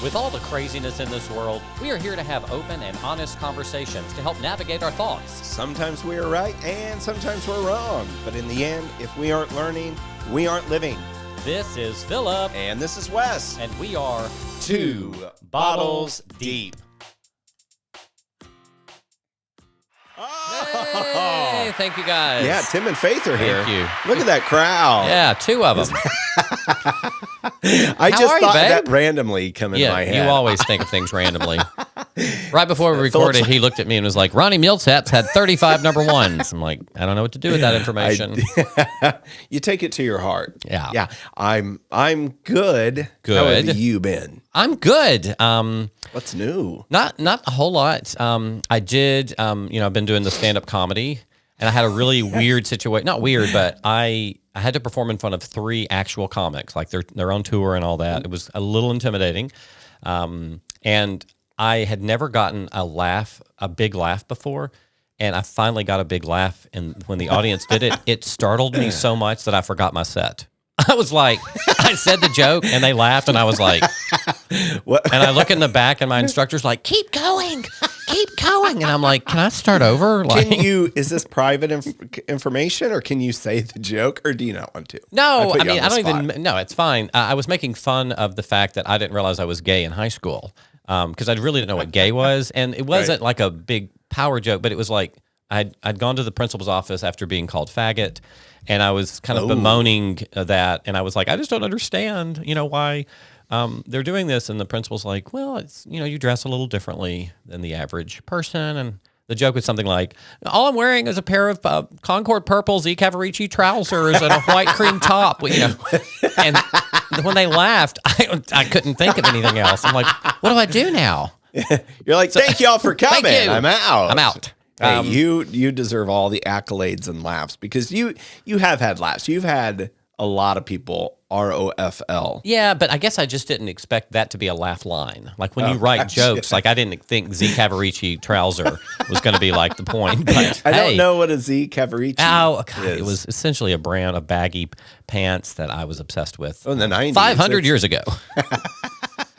With all the craziness in this world, we are here to have open and honest conversations to help navigate our thoughts. Sometimes we are right and sometimes we're wrong. But in the end, if we aren't learning, we aren't living. This is Philip. And this is Wes. And we are Two Bottles Deep. Hey, thank you guys. Yeah, Tim and Faith are here. Thank you. Look at that crowd. Yeah, two of them. I just are you, thought babe? that randomly come in my head. You always think of things randomly. Right before we recorded, he looked at me and was like, Ronnie Millsap's had 35 number ones. I'm like, I don't know what to do with that information. You take it to your heart. Yeah. Yeah. I'm good. Good. How have you been? I'm good. What's new? Not a whole lot. I did, I've been doing the stand-up comedy, and I had a really weird situation. Not weird, but I had to perform in front of 3 actual comics, like they're on tour and all that. It was a little intimidating. And I had never gotten a big laugh before. And I finally got a big laugh. And when the audience did it, it startled me so much that I forgot my set. I was like, I said the joke and they laughed and I was like, what? And I look in the back and my instructor's like, keep going. And I'm like, can I start over? Like, is this private information or can you say the joke or do you not want to? No, no, it's fine. I was making fun of the fact that I didn't realize I was gay in high school because I really didn't know what gay was. And it wasn't like a big power joke, but it was like I'd gone to the principal's office after being called faggot. And I was kind of bemoaning that. And I was like, I just don't understand, why they're doing this. And the principal's like, well, it's, you dress a little differently than the average person. And the joke was something like, all I'm wearing is a pair of Concord purple Z Cavarici trousers and a white cream top. And when they laughed, I couldn't think of anything else. I'm like, what do I do now? You're like, thank y'all for coming. Thank you. I'm out. Hey, you deserve all the accolades and laughs because you have had laughs. You've had a lot of people ROFL. Yeah, but I guess I just didn't expect that to be a laugh line. Like when you write jokes, like I didn't think Z Cavarici trouser was going to be like the point. But I don't know what a Z Cavarici is. It was essentially a brand of baggy pants that I was obsessed with. Oh, in the 90s. 500 years ago.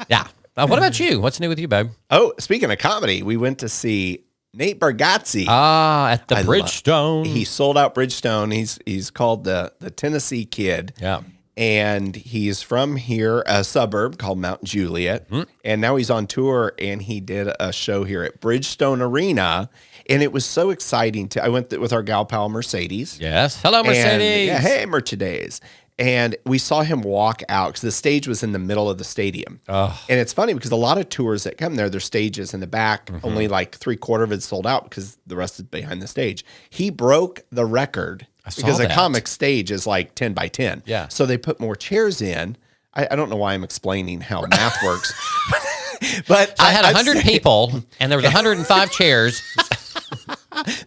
Yeah. What about you? What's new with you, babe? Oh, speaking of comedy, we went to see Nate Bargatze. At the Bridgestone. He sold out Bridgestone. He's called the Tennessee Kid. Yeah. And he's from here, a suburb called Mount Juliet. Mm-hmm. And now he's on tour, and he did a show here at Bridgestone Arena. And it was so exciting. I went with our gal pal, Mercedes. Yes. Hello, Mercedes. Hey, Mercedes. And we saw him walk out because the stage was in the middle of the stadium. Oh. And it's funny because a lot of tours that come there, their stages in the back, only like 3/4 of it's sold out because the rest is behind the stage. He broke the record because a comic stage is like 10 by 10. Yeah. So they put more chairs in. I don't know why I'm explaining how math works. But I had 100 people and there was 105 chairs.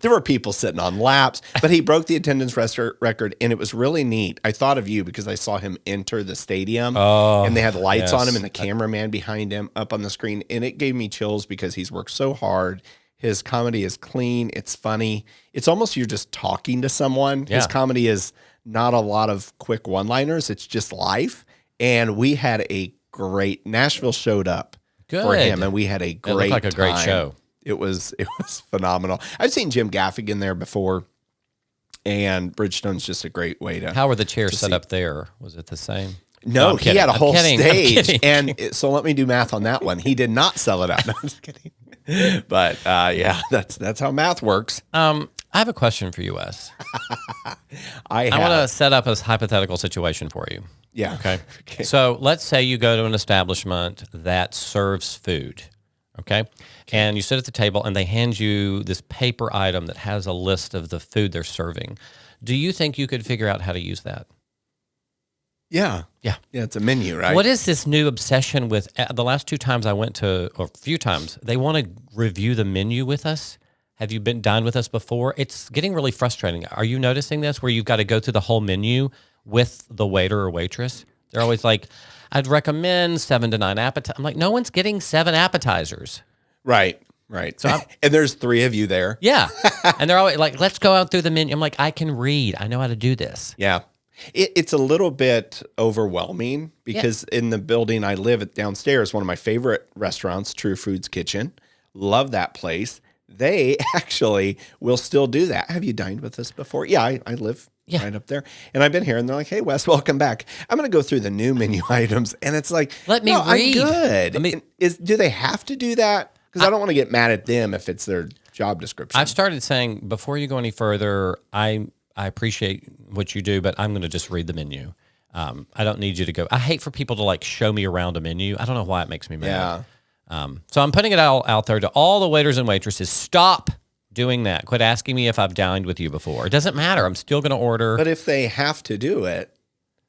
There were people sitting on laps, but he broke the attendance record, and it was really neat. I thought of you because I saw him enter the stadium, and they had lights on him and the cameraman behind him up on the screen, and it gave me chills because he's worked so hard. His comedy is clean. It's funny. It's almost you're just talking to someone. Yeah. His comedy is not a lot of quick one-liners. It's just life, and we had a great – Nashville showed up for him, and we had a great It looked like a great show. It was phenomenal. I've seen Jim Gaffigan there before, and Bridgestone's just a great way to. How were the chairs set up there? Was it the same? No, he had a whole stage, and so let me do math on that one. He did not sell it out. No, I'm just kidding. But yeah, that's how math works. I have a question for you, Wes. I want to set up a hypothetical situation for you. Yeah. Okay. So let's say you go to an establishment that serves food. Okay. And you sit at the table and they hand you this paper item that has a list of the food they're serving. Do you think you could figure out how to use that? Yeah. Yeah, it's a menu, right? What is this new obsession with the last 2 times I went to, or a few times, they want to review the menu with us? Have you dined with us before? It's getting really frustrating. Are you noticing this where you've got to go through the whole menu with the waiter or waitress? They're always like, I'd recommend 7 to 9 appetizers. I'm like, no one's getting 7 appetizers. Right. So and there's 3 of you there. Yeah. And they're always like, let's go out through the menu. I'm like, I can read. I know how to do this. Yeah. It's a little bit overwhelming because in the building I live at downstairs, one of my favorite restaurants, True Foods Kitchen, love that place. They actually will still do that. Have you dined with us before? Yeah, I live right up there. And I've been here and they're like, hey, Wes, welcome back. I'm going to go through the new menu items. And it's like, let me read. I'm good. Do they have to do that? Because I don't want to get mad at them if it's their job description. I've started saying, before you go any further, I appreciate what you do, but I'm going to just read the menu. I don't need you to go. I hate for people to like show me around a menu. I don't know why it makes me mad. So I'm putting it all out there to all the waiters and waitresses. Stop doing that. Quit asking me if I've dined with you before. It doesn't matter. I'm still going to order. But if they have to do it,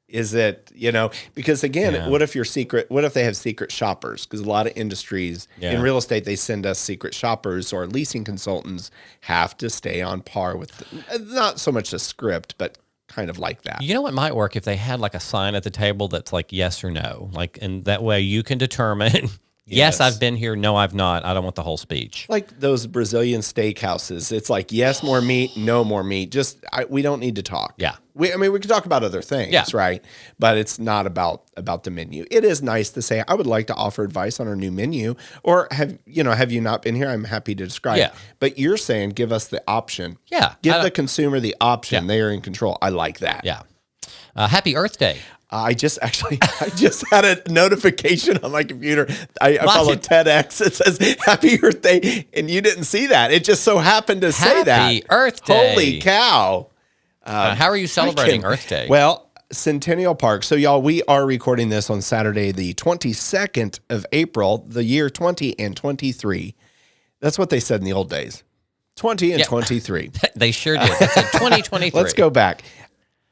is it, because again, what if they have secret shoppers? Because a lot of industries in real estate, they send us secret shoppers, or leasing consultants have to stay on par with, not so much a script, but kind of like that. You know what might work if they had like a sign at the table that's like yes or no, like, and that way you can determine. Yes, I've been here. No, I've not. I don't want the whole speech. Like those Brazilian steakhouses. It's like, yes, more meat, no more meat. We don't need to talk. Yeah. We can talk about other things, right? But it's not about the menu. It is nice to say, I would like to offer advice on our new menu, or have you not been here? I'm happy to describe. Yeah. But you're saying, give us the option. Yeah. Give the consumer the option. They are in control. I like that. Yeah. Happy Earth Day. I just had a notification on my computer. I follow TEDx. It says Happy Earth Day, and you didn't see that. It just so happened to say that. Happy Earth Day. Holy cow. How are you celebrating Earth Day? Well, Centennial Park. So, y'all, we are recording this on Saturday, the 22nd of April, the year 20 and 23. That's what they said in the old days. 20 and 23. They sure did. They said 2023. Let's go back.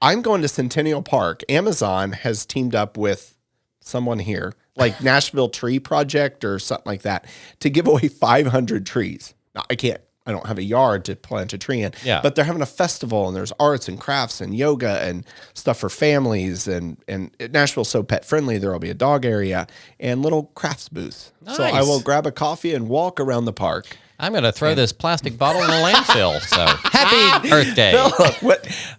I'm going to Centennial Park. Amazon has teamed up with someone here, like Nashville Tree Project or something like that, to give away 500 trees. Now, I don't have a yard to plant a tree in, but they're having a festival, and there's arts and crafts and yoga and stuff for families. And Nashville's so pet friendly, there will be a dog area and little crafts booths. Nice. So I will grab a coffee and walk around the park. I'm going to throw this plastic bottle in the landfill. So happy Earth Day.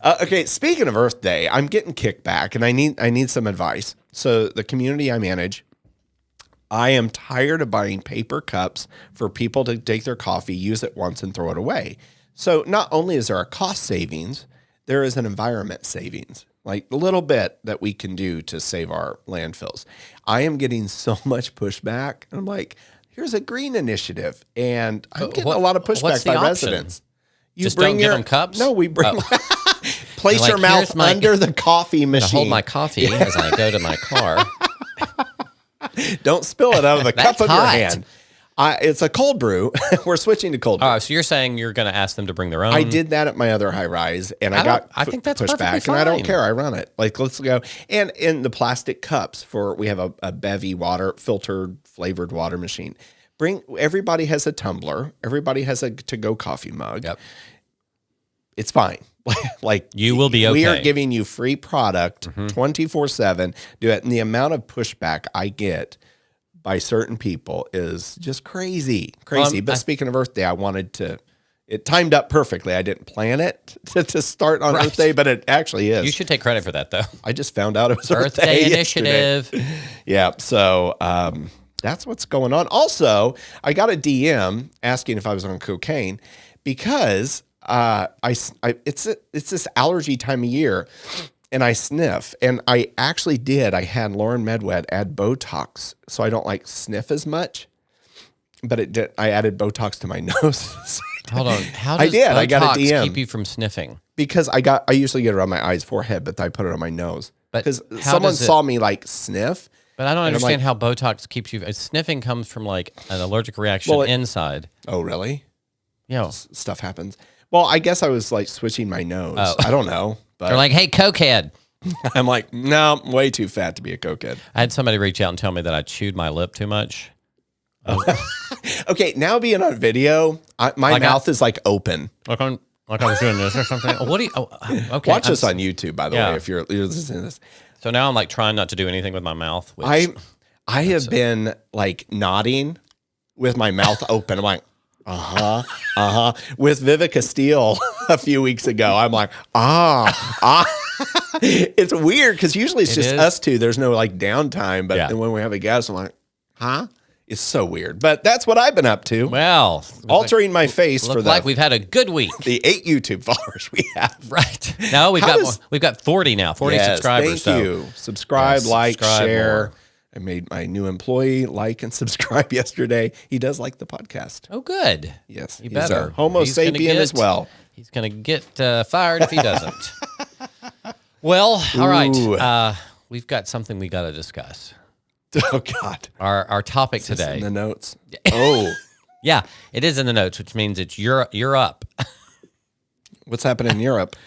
Okay, speaking of Earth Day, I'm getting kickback, and I need some advice. So the community I manage, I am tired of buying paper cups for people to take their coffee, use it once, and throw it away. So not only is there a cost savings, there is an environment savings, like a little bit that we can do to save our landfills. I am getting so much pushback. I'm like, here's a green initiative, and I'm getting a lot of pushback by residents. You just don't give them cups? No, we bring. Place your mouth under the coffee machine. Hold my coffee as I go to my car. Don't spill it out of the cup of your hand. It's a cold brew. We're switching to cold brew. So you're saying you're going to ask them to bring their own? I did that at my other high rise, and I think that's pushback, and I don't care. I run it. Like, let's go. And in the plastic cups we have a Bevy water, filtered, flavored water machine. Everybody has a tumbler. Everybody has a to-go coffee mug. Yep. It's fine. Like, you will be okay. We are giving you free product 24/7. Do it. And the amount of pushback I get by certain people is just crazy. But speaking of Earth Day, it timed up perfectly. I didn't plan it to start on Earth Day, but it actually is. You should take credit for that, though. I just found out it was Earth Day initiative. Yeah. So, that's what's going on. Also, I got a DM asking if I was on cocaine because it's this allergy time of year, and I sniff. And I actually did. I had Lauren Medwed add Botox, so I don't like sniff as much. But I added Botox to my nose. Hold on. How does Botox I got a DM keep you from sniffing? Because I usually get it on my eyes, forehead, but I put it on my nose. Because someone saw me like sniff. But I don't understand how Botox keeps you. Sniffing comes from like an allergic reaction inside. Oh, really? Yeah. Stuff happens. Well, I guess I was like switching my nose. Oh. I don't know. But they're like, hey, cokehead. I'm like, no, I'm way too fat to be a cokehead. I had somebody reach out and tell me that I chewed my lip too much. Okay, now being on video, my mouth is like open. Like I was doing this or something. What do you? Okay. Watch this on YouTube, by the way, if you're listening to this. So now I'm like trying not to do anything with my mouth. I have been like nodding with my mouth open. I'm like, With Vivica Steele a few weeks ago, I'm like, It's weird because usually it's just is. us two. There's no like downtime. But Yeah. then when we have a guest, I'm like, huh? It's so weird. But that's what I've been up to. Well, Altering my face for look like we've had a good week. the 8 YouTube followers we have. Right. No, we've got 40 now, 40 Yes, subscribers. Thank you. Subscribe, like, subscribe share. more. I made my new employee like and subscribe yesterday. He does like the podcast. Oh, good. Yes. He he's better. a Homo He's gonna sapien as well. He's going to get fired if he doesn't. Well, all right. We've got something we got to discuss. Oh, God. Our topic today. In the notes. Oh. Yeah, it is in the notes, which means it's you're up. What's happening in Europe?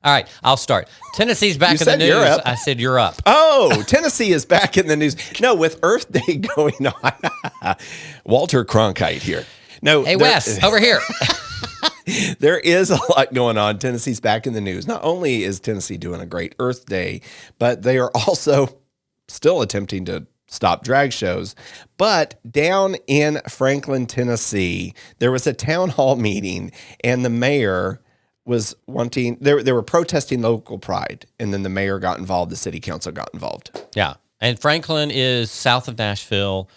All right, I'll start. Tennessee's back in the said news. Europe. I said you're up. Oh, Tennessee is back in the news. No, with Earth Day going on. Walter Cronkite here. No, Hey, Wes, over here. there is a lot going on. Tennessee's back in the news. Not only is Tennessee doing a great Earth Day, but they are also still attempting to stop drag shows. But down in Franklin, Tennessee, there was a town hall meeting, and the mayor was wanting, they were protesting local pride, and then the mayor got involved, the city council got involved. Yeah, and Franklin is south of Nashville,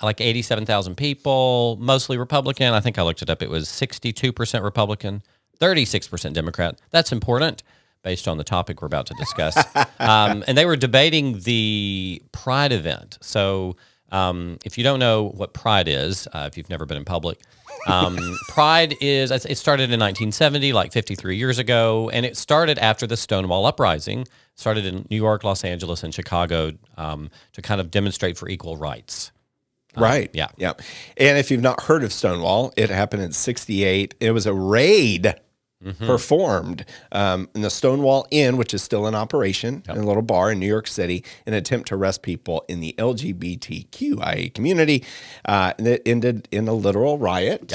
like 87,000 people, mostly Republican. I think I looked it up. It was 62% Republican, 36% Democrat. That's important based on the topic we're about to discuss. And they were debating the Pride event. So if you don't know what Pride is, if you've never been in public, Pride is, it started in 1970, like 53 years ago, and it started after the Stonewall Uprising, started in New York, Los Angeles, and Chicago to kind of demonstrate for equal rights. Right. Yeah. Yeah. And if you've not heard of Stonewall, it happened in 68. It was a raid performed in the Stonewall Inn, which is still in operation, in a little bar in New York City, in an attempt to arrest people in the LGBTQIA community. And it ended in a literal riot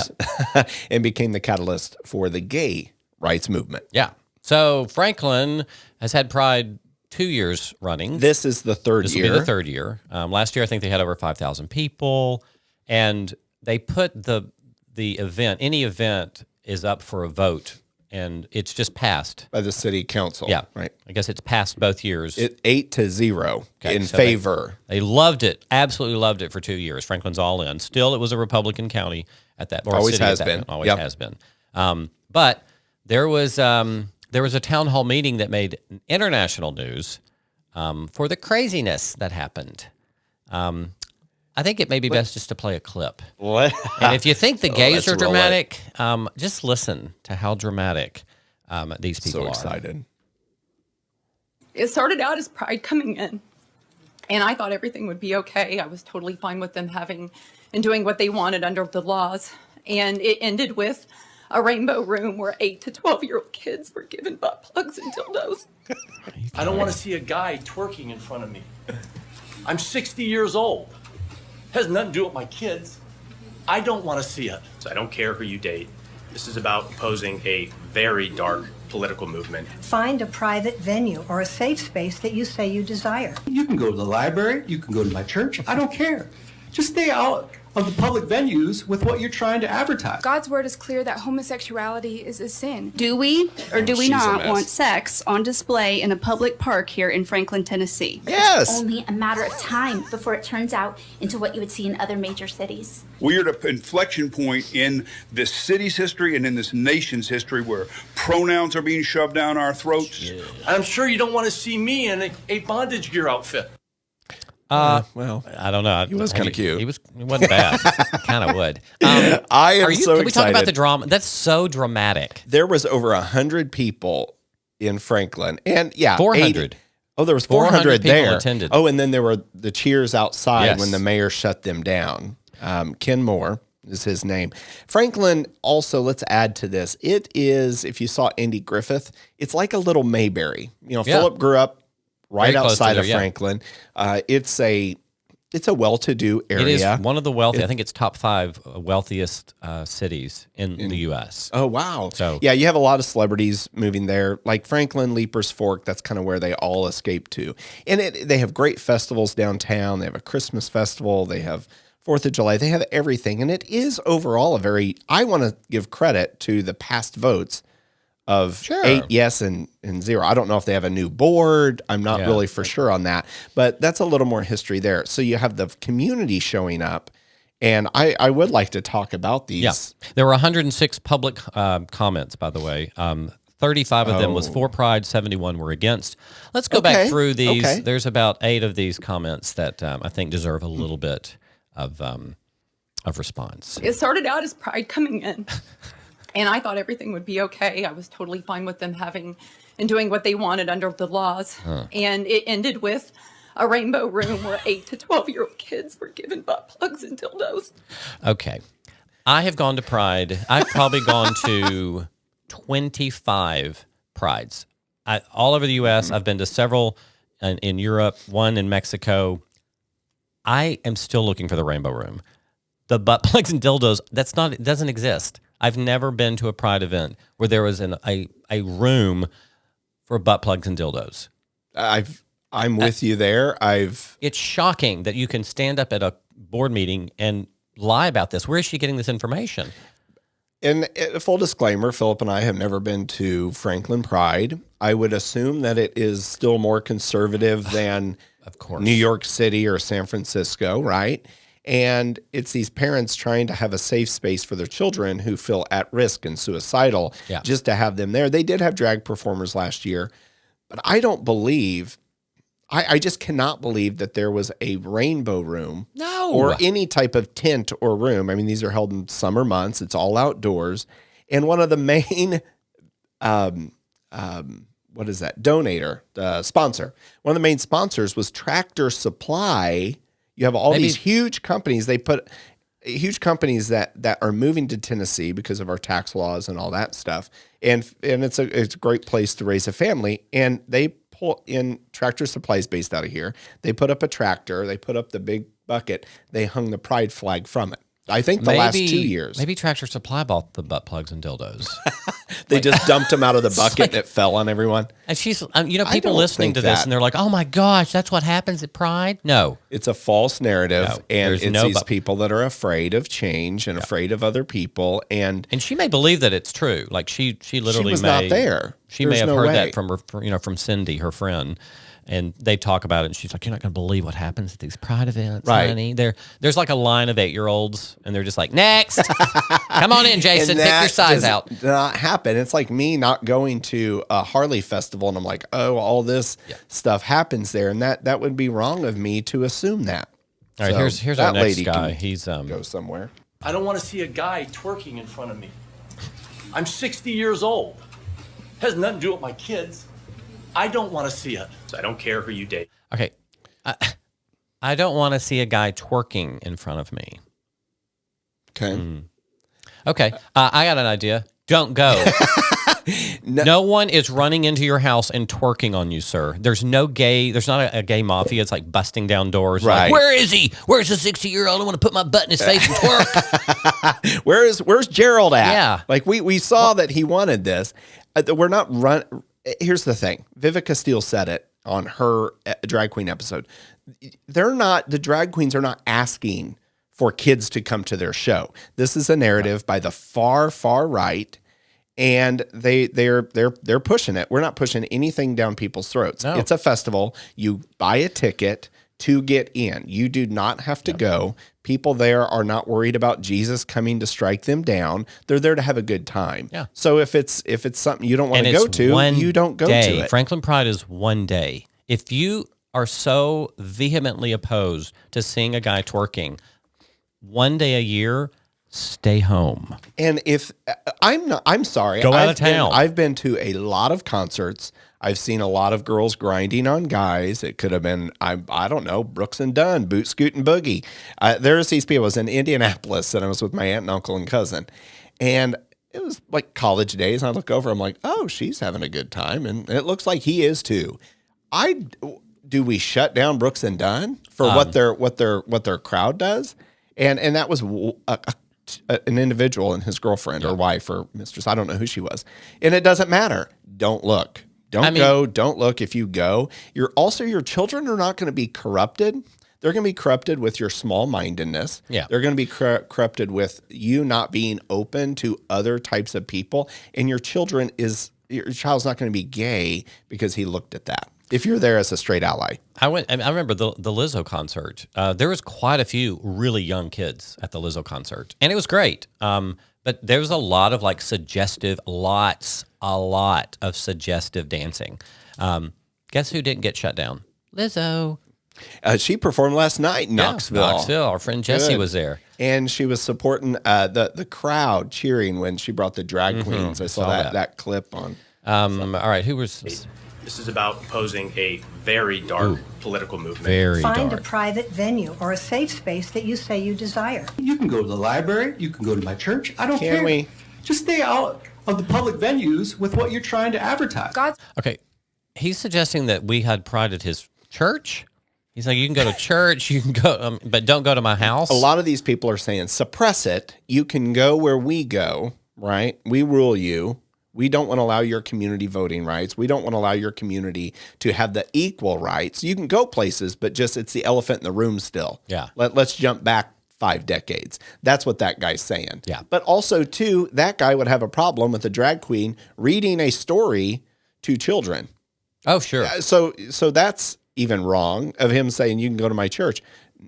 and became the catalyst for the gay rights movement. Yeah. So Franklin has had Pride 2 years running. This is the third This year. will be the third year. Last year, I think they had over 5,000 people, and they put the event. Any event is up for a vote, and it's just passed By the city council. Yeah, Right. I guess it's passed both years. 8-0 in so favor. They loved it, absolutely loved it for 2 years. Franklin's all in. Still, it was a Republican county at that. Or Always city has at that been. point. Always Yep. has been. But there was a town hall meeting that made international news for the craziness that happened. I think it may be best just to play a clip. What? And if you think the gays let's are roll dramatic, just listen to how dramatic these people So are. excited. It started out as Pride coming in, and I thought everything would be okay. I was totally fine with them having and doing what they wanted under the laws. And it ended with a rainbow room where 8 to 12-year-old kids were given butt plugs and dildos. I don't want to see a guy twerking in front of me. I'm 60 years old. Has nothing to do with my kids. I don't want to see it. So I don't care who you date. This is about opposing a very dark political movement. Find a private venue or a safe space that you say you desire. You can go to the library, you can go to my church, I don't care. Just stay out of the public venues with what you're trying to advertise. God's word is clear that homosexuality is a sin. Do we or do we she's a not mess. want sex on display in a public park here in Franklin, Tennessee? Yes. Only a matter of time before it turns out into what you would see in other major cities. We are at an inflection point in this city's history and in this nation's history where pronouns are being shoved down our throats. I'm sure you don't want to see me in a bondage gear outfit. Well, I don't know. He was kinda cute. He wasn't bad. Kind of would. I am so Can we talk about excited. the drama? That's so dramatic. There was over 100 people in Franklin, and 400. 80 Oh, there was 400 400 people there. attended. Oh, and then there were the cheers outside Yes. when the mayor shut them down. Ken Moore is his name. Franklin also, let's add to this. It is, if you saw Andy Griffith, it's like a little Mayberry. You know, Yeah. Philip grew up right Very close to outside there, of yeah. Franklin. It's a well-to-do area. It is one of the wealthy. I think it's top 5 wealthiest cities in the U.S. Oh, wow. So- yeah, you have a lot of celebrities moving there, like Franklin, Leapers Fork. That's kind of where they all escape to. And they have great festivals downtown. They have a Christmas festival. They have 4th of July. They have everything. And it is overall I want to give credit to the past votes of 8 yes and 0. I don't know if they have a new board. I'm not really for sure on that, but that's a little more history there. So you have the community showing up, and I would like to talk about these. Yeah. There were 106 public comments, by the way. 35 of them was for Pride, 71 were against. Let's go back through these. Okay. There's about 8 of these comments that I think deserve a little bit of response. It started out as Pride coming in, and I thought everything would be okay. I was totally fine with them having and doing what they wanted under the laws. And it ended with a rainbow room where 8 to 12-year-old kids were given butt plugs and dildos. Okay. I have gone to Pride. I've probably gone to 25 Prides. All over the U.S. I've been to several in Europe, one in Mexico. I am still looking for the rainbow room. The butt plugs and dildos, it doesn't exist. I've never been to a Pride event where there was a room for butt plugs and dildos. I'm with you there. It's shocking that you can stand up at a board meeting and lie about this. Where is she getting this information? And full disclaimer, Philip and I have never been to Franklin Pride. I would assume that it is still more conservative than of course, New York City or San Francisco, right? And it's these parents trying to have a safe space for their children who feel at risk and suicidal just to have them there. They did have drag performers last year, but I don't believe, I just cannot believe that there was a rainbow room or any type of tent or room. I mean, these are held in summer months. It's all outdoors. And one of the main, what is that? Sponsor. One of the main sponsors was Tractor Supply. You have all these huge companies. They put huge companies that are moving to Tennessee because of our tax laws and all that stuff. And it's a great place to raise a family. And they pull in Tractor Supplies based out of here. They put up a tractor. They put up the big bucket. They hung the pride flag from it. I think the last 2 years. Maybe Tractor Supply bought the butt plugs and dildos. They just dumped them out of the bucket and it fell on everyone. And she's, people listening to this and they're like, oh my gosh, that's what happens at Pride? No. It's a false narrative. And it's these people that are afraid of change and afraid of other people. And she may believe that it's true. Like she literally was not there. She may have heard that from Cindy, her friend. And they talk about it, and she's like, "You're not going to believe what happens at these Pride events, honey." There's like a line of 8-year-olds, and they're just like, "Next, come on in, Jason, pick your size out." Not happen. It's like me not going to a Harley festival, and I'm like, "Oh, all this stuff happens there," and that would be wrong of me to assume that. All right, here's our next guy. He's go somewhere. I don't want to see a guy twerking in front of me. I'm 60 years old. Has nothing to do with my kids. I don't want to see it. So I don't care who you date. Okay. I don't want to see a guy twerking in front of me. Okay. Okay. I got an idea. Don't go. No one is running into your house and twerking on you, sir. There's not a gay mafia. It's like busting down doors. Right. Like, where is he? Where's the 60-year-old? I want to put my butt in his face and twerk. Where's Gerald at? Yeah. Like we saw that he wanted this. We're not Here's the thing. Vivica Steele said it on her drag queen episode. The drag queens are not asking for kids to come to their show. This is a narrative by the far, far right. And they're pushing it. We're not pushing anything down people's throats. No. It's a festival. You buy a ticket to get in. You do not have to go. People there are not worried about Jesus coming to strike them down. They're there to have a good time. Yeah. So if it's something you don't want to go to, you don't go to it. Franklin Pride is one day. If you are so vehemently opposed to seeing a guy twerking one day a year, stay home. And if I'm sorry, go out of town. I've been to a lot of concerts. I've seen a lot of girls grinding on guys. It could have been, I don't know, Brooks and Dunn, Boot Scoot and Boogie. There's these people. I was in Indianapolis and I was with my aunt and uncle and cousin. And it was like college days. And I look over, I'm like, oh, she's having a good time. And it looks like he is too. Do we shut down Brooks and Dunn for what their crowd does? And that was an individual and his girlfriend or wife or mistress. I don't know who she was. And it doesn't matter. Don't look. Don't go. Don't look. If you go, your children are not going to be corrupted. They're going to be corrupted with your small-mindedness. Yeah. They're going to be corrupted with you not being open to other types of people. And your children is your child's not going to be gay because he looked at that. If you're there as a straight ally. I remember the Lizzo concert. There was quite a few really young kids at the Lizzo concert, and it was great. But there was a lot of like suggestive, a lot of suggestive dancing. Guess who didn't get shut down? Lizzo. She performed last night in Knoxville. Knoxville. Our friend Jesse was there. And she was supporting the crowd cheering when she brought the drag queens. I saw that clip on. All right, who was... This is about opposing a very dark political movement. Very Find dark. a private venue or a safe space that you say you desire. You can go to the library. You can go to my church. I don't Can care. we? Just stay out of the public venues with what you're trying to advertise. Okay, he's suggesting that we had pride at his church. He's like, you can go to church, you can go, but don't go to my house. A lot of these people are saying, suppress it. You can go where we go, right? We rule you. We don't want to allow your community voting rights. We don't want to allow your community to have the equal rights. You can go places, but just it's the elephant in the room still. Yeah. Let's jump back 5 decades. That's what that guy's saying. Yeah. But also, too, that guy would have a problem with a drag queen reading a story to children. Oh, sure. So that's even wrong of him saying you can go to my church.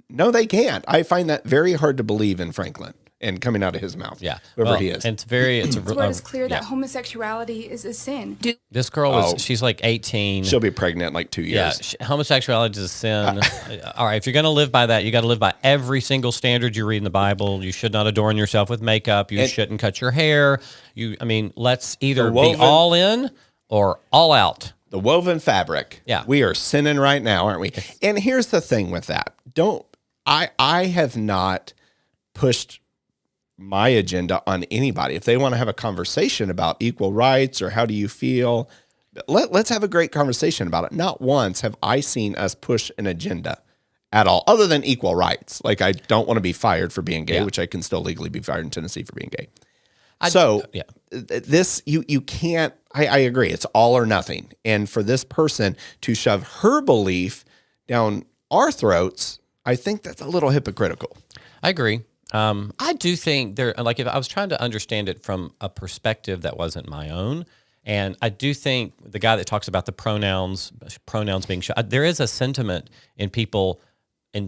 No, they can't. I find that very hard to believe in Franklin and coming out of his mouth. Yeah. Whoever he is. And it's The word is clear that homosexuality is a sin. This girl she's like 18. She'll be pregnant in like 2 years. Yeah, homosexuality is a sin. All right, if you're going to live by that, you got to live by every single standard you read in the Bible. You should not adorn yourself with makeup. You shouldn't cut your hair. Let's either be all in or all out. The woven fabric. Yeah. We are sinning right now, aren't we? And here's the thing with that. I have not pushed my agenda on anybody. If they want to have a conversation about equal rights or how do you feel, let's have a great conversation about it. Not once have I seen us push an agenda at all, other than equal rights. Like I don't want to be fired for being gay, which I can still legally be fired in Tennessee for being gay. This, you can't, I agree. It's all or nothing. And for this person to shove her belief down our throats, I think that's a little hypocritical. I agree. I do think if I was trying to understand it from a perspective that wasn't my own, and I do think the guy that talks about the pronouns being there is a sentiment in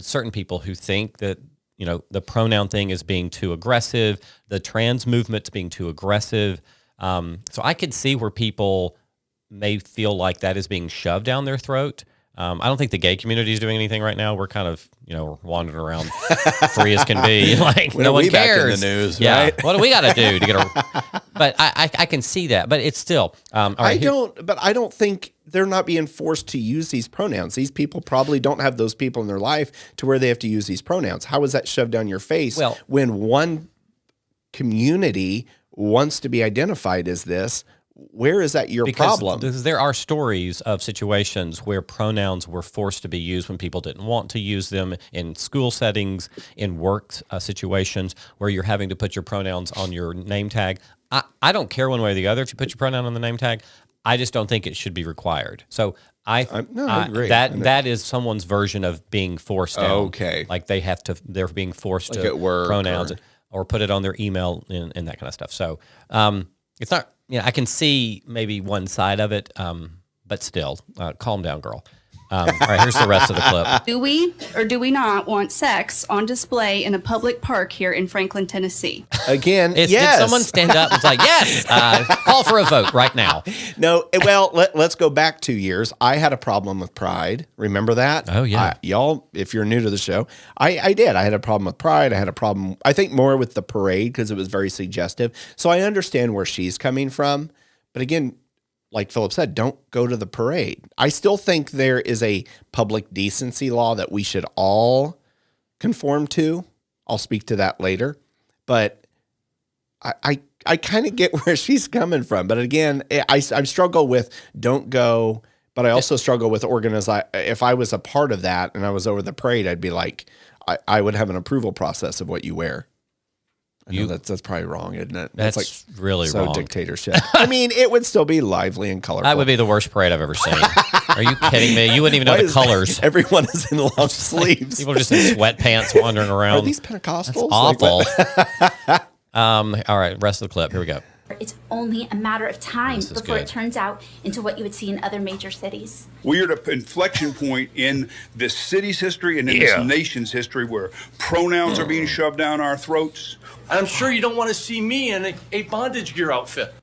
certain people who think that, the pronoun thing is being too aggressive, the trans movement's being too aggressive. So I could see where people may feel like that is being shoved down their throat. I don't think the gay community is doing anything right now. We're kind of, wandering around free as can be. Like no one cares. Back in the news, yeah. right? What do we got to do to get a? But I can see that. But it's still. All right, I don't think they're not being forced to use these pronouns. These people probably don't have those people in their life to where they have to use these pronouns. How is that shoved down your face when one community wants to be identified as this? Where is that your problem? Because there are stories of situations where pronouns were forced to be used when people didn't want to use them in school settings, in work situations where you're having to put your pronouns on your name tag. I don't care one way or the other if you put your pronoun on the name tag. I just don't think it should be required. So I agree. That is someone's version of being forced down. Okay. Like they're being forced like to at work pronouns or put it on their email and that kind of stuff. So it's not, I can see maybe one side of it, but still, calm down, girl. All right, here's the rest of the clip. Do we or do we not want sex on display in a public park here in Franklin, Tennessee? Again, yes. Did someone stand up and it's like, yes, call for a vote right now? No, well, let's go back 2 years. I had a problem with Pride. Remember that? Oh, yeah. Y'all, if you're new to the show, I did. I had a problem with Pride. I had a problem, I think, more with the parade because it was very suggestive. So I understand where she's coming from. But again, like Philip said, don't go to the parade. I still think there is a public decency law that we should all conform to. I'll speak to that later. But I kind of get where she's coming from. But again, I struggle with don't go, but I also struggle with if I was a part of that and I was over the parade, I'd be like, I would have an approval process of what you wear. I know that's probably wrong, isn't it? That's like really wrong. Dictatorship. I mean, it would still be lively and colorful. That would be the worst parade I've ever seen. Are you kidding me? You wouldn't even know the colors. Everyone is in long sleeves. People are just in sweatpants wandering around. Are these Pentecostals? That's awful. All right, rest of the clip. Here we go. It's only a matter of time before good. it turns out into what you would see in other major cities. We are at an inflection point in this city's history and in this nation's history where pronouns are being shoved down our throats. I'm sure you don't want to see me in a bondage gear outfit.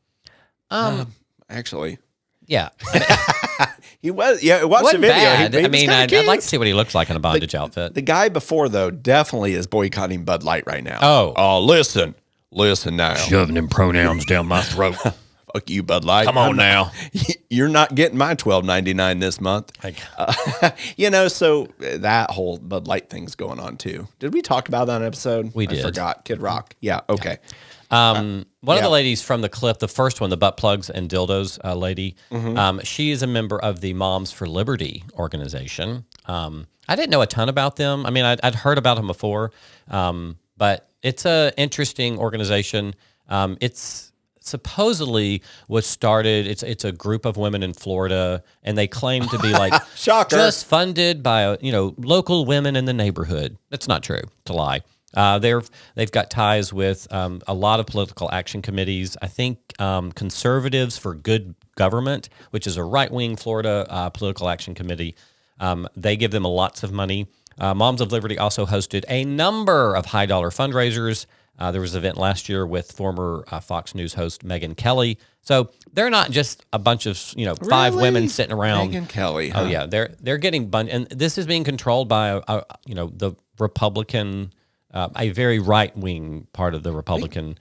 Actually, Yeah. he was. Yeah, watch the Wasn't video. bad. He I mean, was I'd kinda like cute. to see what he looks like in a bondage outfit. The guy before, though, definitely is boycotting Bud Light right now. Oh. Listen now. Shoving them pronouns down my throat. Fuck you, Bud Light. Come on now. You're not getting my $12.99 this month. So that whole Bud Light thing's going on too. Did we talk about that in an episode? We did. I forgot. Kid Rock. Yeah. Okay. One of the ladies from the clip, the first one, the butt plugs and dildos lady, she is a member of the Moms for Liberty organization. I didn't know a ton about them. I mean, I'd heard about them before, but it's an interesting organization. It's supposedly was started. It's a group of women in Florida, and they claim to be like Shocker. just funded by local women in the neighborhood. That's not true. It's a lie. They've got ties with a lot of political action committees. I think Conservatives for Good Government, which is a right-wing Florida political action committee, they give them lots of money. Moms of Liberty also hosted a number of high-dollar fundraisers. There was an event last year with former Fox News host Megyn Kelly. So they're not just a bunch of five women sitting around. Megyn Kelly. Huh? Oh yeah, they're getting and this is being controlled by the Republican. A very right wing part of the Republican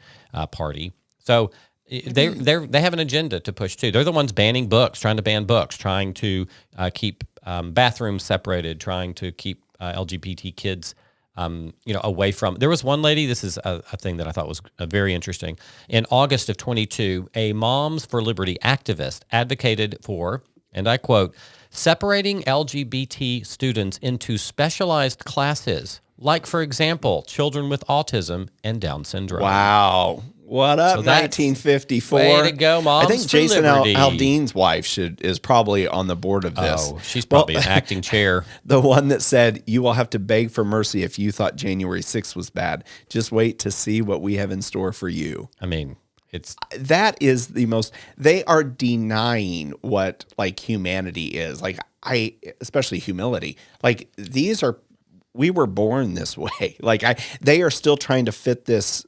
Party. So they have an agenda to push too. They're the ones banning books, trying to ban books, trying to keep bathrooms separated, trying to keep LGBT kids away from. There was one lady. This is a thing that I thought was very interesting. In August of 22, a Moms for Liberty activist advocated for, and I quote, separating LGBT students into specialized classes. Like, for example, children with autism and Down syndrome. Wow. What up, 1954? Way to go, Moms I think for Jason Liberty. Aldean's wife is probably on the board of this. Oh, she's probably an acting chair. The one that said, you will have to beg for mercy if you thought January 6th was bad. Just wait to see what we have in store for you. I mean, that is the most, they are denying what humanity is. Especially humility. We were born this way. They are still trying to fit this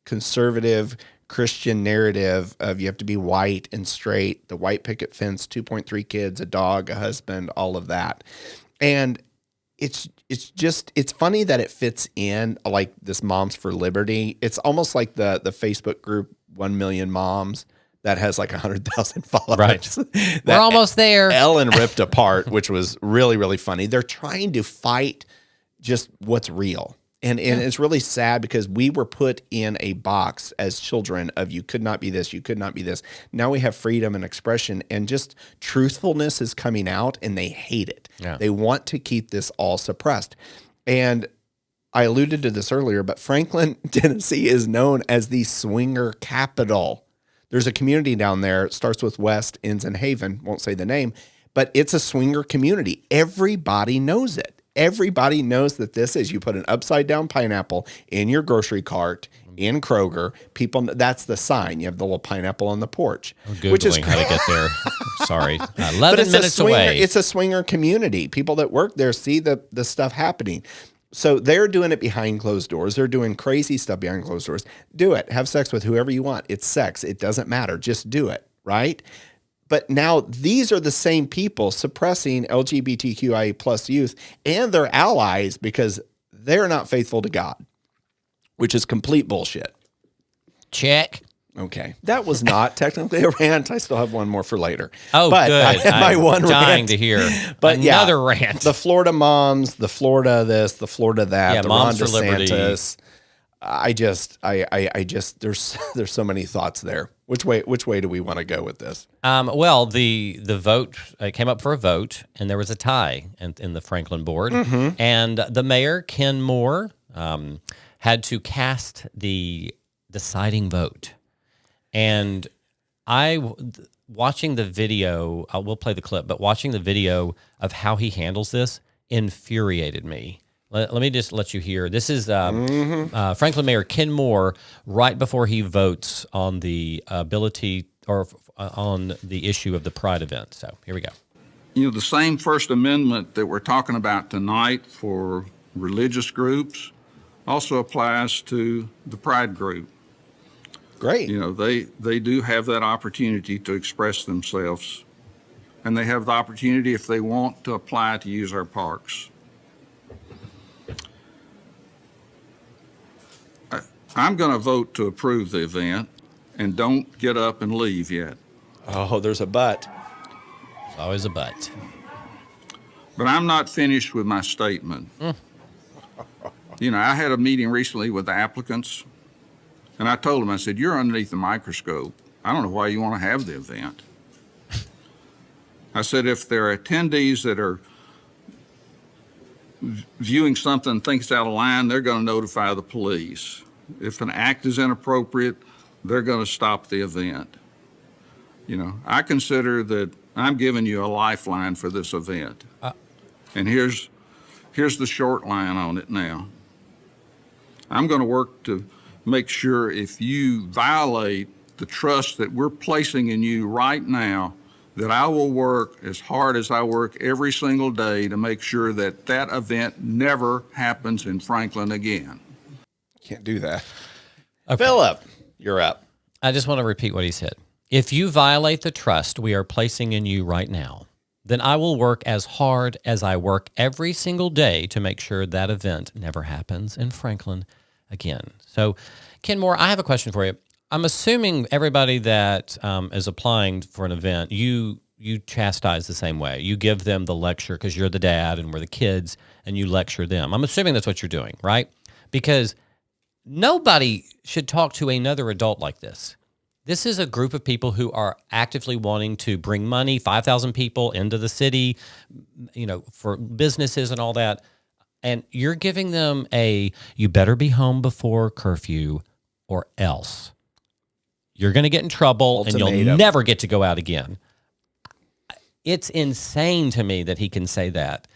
conservative Christian narrative of you have to be white and straight, the white picket fence, 2.3 kids, a dog, a husband, all of that. And it's funny that it fits in this Moms for Liberty. It's almost like the Facebook group 1 Million Moms that has 100,000 followers. Right. We're almost there. Ellen ripped apart, which was really, really funny. They're trying to fight just what's real. And it's really sad because we were put in a box as children of you could not be this, you could not be this. Now we have freedom and expression, and just truthfulness is coming out, and they hate it. Yeah. They want to keep this all suppressed. And I alluded to this earlier, but Franklin, Tennessee is known as the swinger capital. There's a community down there. It starts with West, ends in Haven. Won't say the name, but it's a swinger community. Everybody knows it. Everybody knows that this is, you put an upside down pineapple in your grocery cart in Kroger. People, that's the sign. You have the little pineapple on the porch, which is how to get there. Sorry, 11 minutes away. It's a swinger community. People that work there see the stuff happening. So they're doing it behind closed doors. They're doing crazy stuff behind closed doors. Do it. Have sex with whoever you want. It's sex. It doesn't matter. Just do it. Right? But now these are the same people suppressing LGBTQIA plus youth and their allies because they're not faithful to God, which is complete bullshit. Check. Okay. That was not technically a rant. I still have one more for later. Oh, but good. I'm dying to hear another rant. The Florida moms, the Florida this, the Florida that, the Moms Ron for Liberty. DeSantis. I just there's so many thoughts there. Which way do we want to go with this? Well, the vote came up for a vote, and there was a tie in the Franklin board, and the mayor Ken Moore had to cast the deciding vote, and watching the video. We'll play the clip, but watching the video of how he handles this infuriated me. Let me just let you hear. This is Franklin Mayor Ken Moore right before he votes on the ability or on the issue of the Pride event. So here we go. You know, the same First Amendment that we're talking about tonight for religious groups also applies to the Pride group. Great. You know, they do have that opportunity to express themselves, and they have the opportunity, if they want, to apply to use our parks. I'm going to vote to approve the event, and don't get up and leave yet. Oh, there's a but. There's always a but. But I'm not finished with my statement. You know, I had a meeting recently with the applicants, and I told them, I said, you're underneath the microscope. I don't know why you want to have the event. I said, if there are attendees that are viewing something and think it's out of line, they're going to notify the police. If an act is inappropriate, they're going to stop the event. You know, I consider that I'm giving you a lifeline for this event. And here's the short line on it now. I'm going to work to make sure if you violate the trust that we're placing in you right now, that I will work as hard as I work every single day to make sure that that event never happens in Franklin again. Can't do that. Okay. Philip, you're up. I just want to repeat what he said. If you violate the trust we are placing in you right now, then I will work as hard as I work every single day to make sure that event never happens in Franklin again. So, Ken Moore, I have a question for you. I'm assuming everybody that is applying for an event, you chastise the same way. You give them the lecture because you're the dad and we're the kids, and you lecture them. I'm assuming that's what you're doing, right? Because nobody should talk to another adult like this. This is a group of people who are actively wanting to bring money, 5,000 people into the city, you know, for businesses and all that. And you're giving them you better be home before curfew or else. You're going to get in trouble Ultimatum. And you'll never get to go out again. It's insane to me that he can say that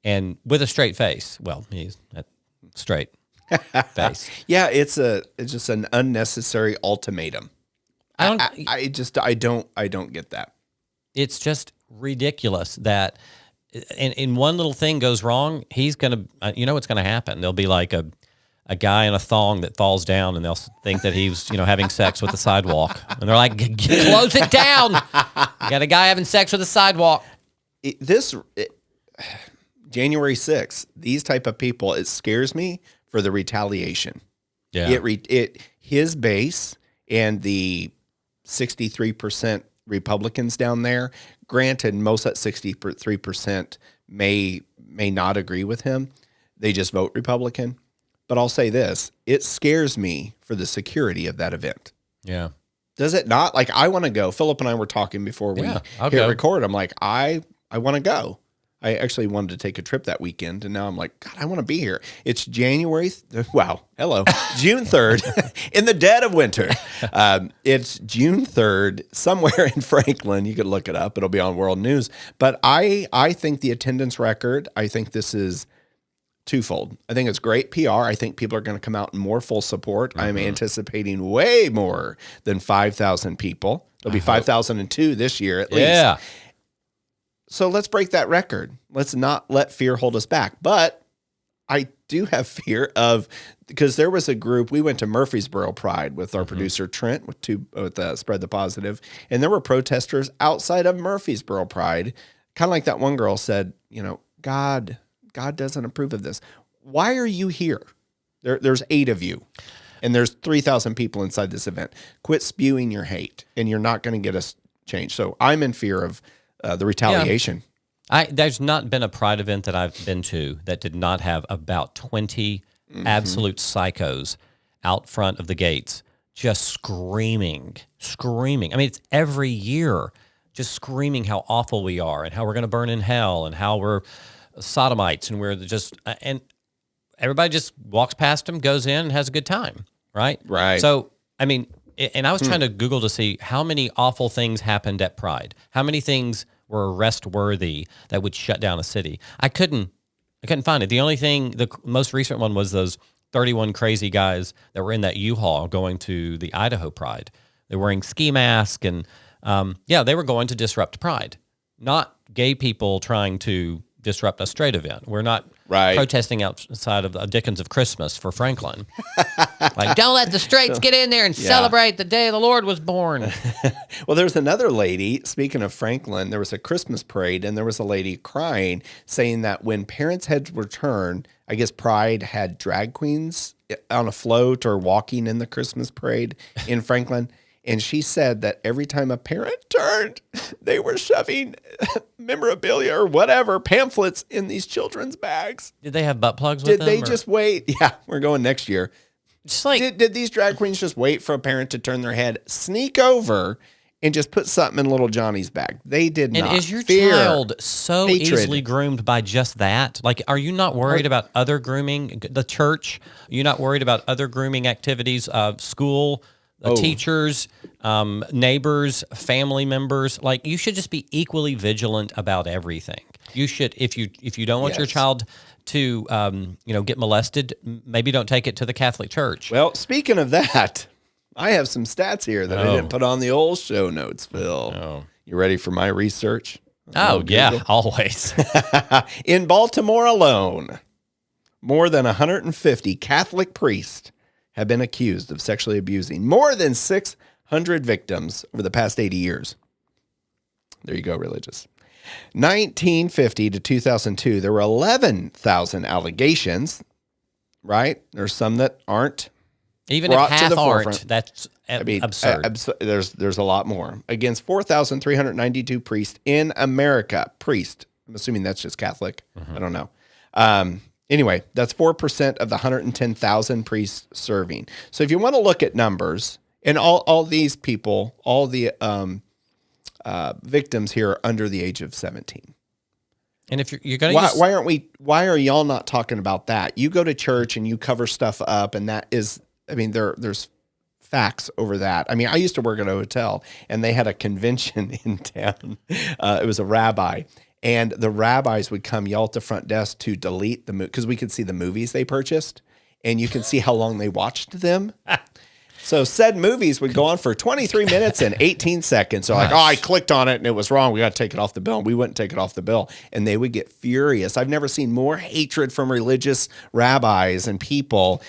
and with a straight face. Well, he's straight face. Yeah, it's just an unnecessary ultimatum. I don't get that. It's just ridiculous that in one little thing goes wrong, he's going to, you know what's going to happen. There'll be like a guy in a thong that falls down and they'll think that he's, having sex with the sidewalk. And they're like, close it down. You got a guy having sex with the sidewalk. January 6th, these type of people, it scares me for the retaliation. Yeah. His base and the 63% Republicans down there, granted, most of that 63% may not agree with him. They just vote Republican. But I'll say this, it scares me for the security of that event. Yeah. Does it not? Like, I want to go. Philip and I were talking before we hit record. I'm like, I want to go. I actually wanted to take a trip that weekend, and now I'm like, God, I want to be here. It's June 3rd, in the dead of winter. It's June 3rd, somewhere in Franklin. You could look it up. It'll be on World News. But I think the attendance record, I think this is twofold. I think it's great PR. I think people are going to come out in more full support. Mm-hmm. I'm anticipating way more than 5,000 people. There'll be 5,002 this year at least. Yeah. So let's break that record. Let's not let fear hold us back. But I do have fear because there was a group, we went to Murfreesboro Pride with our producer Trent with Spread the Positive, and there were protesters outside of Murfreesboro Pride, kind of like that one girl said, God doesn't approve of this. Why are you here? There's 8 of you, and there's 3,000 people inside this event. Quit spewing your hate, and you're not going to get us changed. So I'm in fear of the retaliation. Yeah. There's not been a Pride event that I've been to that did not have about 20 absolute psychos out front of the gates just screaming. I mean, it's every year just screaming how awful we are and how we're going to burn in hell and how we're sodomites and we're just, and everybody just walks past them, goes in and has a good time, right? Right. So, I mean, and I was trying to Google to see how many awful things happened at Pride. How many things were arrest-worthy that would shut down a city? I couldn't I couldn't find it. The only thing, the most recent one was those 31 crazy guys that were in that U-Haul going to the Idaho Pride. They're wearing ski masks and, they were going to disrupt Pride, not gay people trying to disrupt a straight event. We're not protesting outside of Dickens of Christmas for Franklin. Like, don't let the straights get in there and celebrate the day the Lord was born. Well, there's another lady, speaking of Franklin, there was a Christmas parade, and there was a lady crying, saying that when parents had returned, I guess Pride had drag queens on a float or walking in the Christmas parade in Franklin. And she said that every time a parent turned, they were shoving memorabilia or whatever, pamphlets in these children's bags. Did they have butt plugs with them? Did they just wait? Yeah, we're going next year. Just like, did these drag queens just wait for a parent to turn their head, sneak over, and just put something in little Johnny's bag? They did not. And is your fear child so hatred. easily groomed by just that? Like, are you not worried about other grooming? The church? Are you not worried about other grooming activities? School? Teachers, neighbors, family members, like you should just be equally vigilant about everything. You should, if you don't want your child to, get molested, maybe don't take it to the Catholic Church. Well, speaking of that, I have some stats here that I didn't put on the old show notes, Phil. Oh. You ready for my research? Oh, yeah, always. In Baltimore alone, more than 150 Catholic priests have been accused of sexually abusing more than 600 victims over the past 80 years. There you go, religious. 1950 to 2002, there were 11,000 allegations, right? There's some that aren't. Even if half aren't, that's absurd. There's a lot more. Against 4,392 priests in America. I'm assuming that's just Catholic. I don't know. Anyway, that's 4% of the 110,000 priests serving. So if you want to look at numbers, and all these people, all the victims here are under the age of 17. And if you're going to why are y'all not talking about that? You go to church and you cover stuff up, and that is, there's facts over that. I used to work at a hotel, and they had a convention in town. It was a rabbi. And the rabbis would come yell at the front desk to delete the movie because we could see the movies they purchased, and you can see how long they watched them. So said movies would go on for 23 minutes and 18 seconds. So like, I clicked on it and it was wrong. We got to take it off the bill. And we wouldn't take it off the bill. And they would get furious. I've never seen more hatred from religious rabbis and people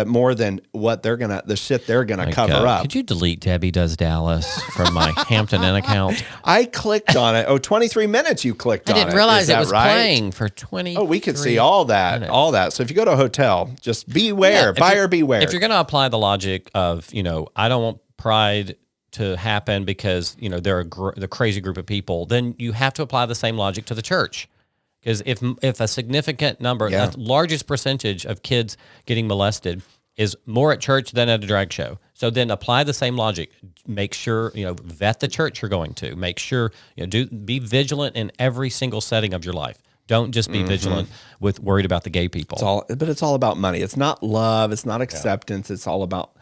more than what the shit they're going to cover up. Could you delete Debbie Does Dallas from my Hampton Inn account? I clicked on it. 23 minutes you clicked on it. I didn't realize it was playing for 20. Oh, we could see all that. So if you go to a hotel, just beware, buyer beware. If you're going to apply the logic of, I don't want Pride to happen because, they're the crazy group of people, then you have to apply the same logic to the church. Because if a significant number, the largest percentage of kids getting molested is more at church than at a drag show. So then apply the same logic. Make sure, vet the church you're going to. Make sure, be vigilant in every single setting of your life. Don't just be vigilant with worried about the gay people. It's all about money. It's not love. It's not acceptance. It's all about